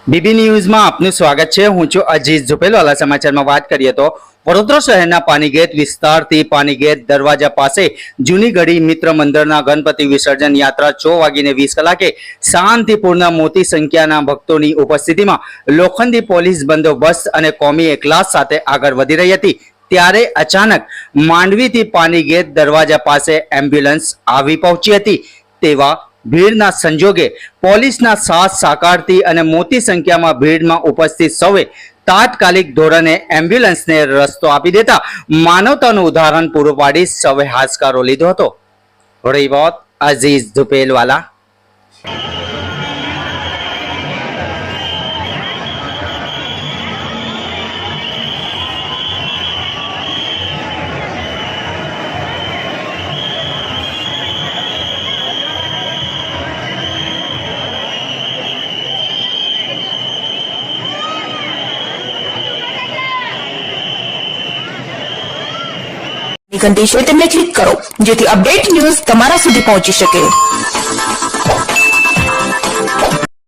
BB ન્યૂઝમાં આપનું સ્વાગત છે। હું છું અજીત ઝુપેલવાલા। સમાચારમાં વાત કરીએ તો વડોદરા શહેરના પાનીગેટ વિસ્તારથી પાનીગેટ દરવાજા પાસે જૂની ગઢી મિત્ર મંદિરના ગણપતિ વિસર્જન યાત્રા 6:20 શાંતિપૂર્ણ મોટી સંખ્યાના ભક્તોની ઉપસ્થિતિમાં લોખંડી પોલીસ બંદોબસ્ત અને કોમી એકલાસ સાથે આગળ વધી રહી હતી। ત્યારે અચાનક માંડવીથી પાનીગેટ દરવાજા પાસે એમ્બ્યુલન્સ આવી પહોંચી હતી। તેવા ભીડના સંજોગે પોલીસના સાથ સહકારથી અને મોટી સંખ્યામાં ભીડમાં ઉપસ્થિત સૌએ તાત્કાલિક ધોરણે એમ્બ્યુલન્સને રસ્તો આપી દેતા માનવતાનું ઉદાહરણ પૂરું પાડી સૌએ હાશકારો લીધો હતો। રિપોર્ટ અઝીઝ ઝુપેલવાલા। ઘંટી છે તેમને ક્લિક કરો જેથી અપડેટ ન્યૂઝ તમારા સુધી પહોંચી શકે।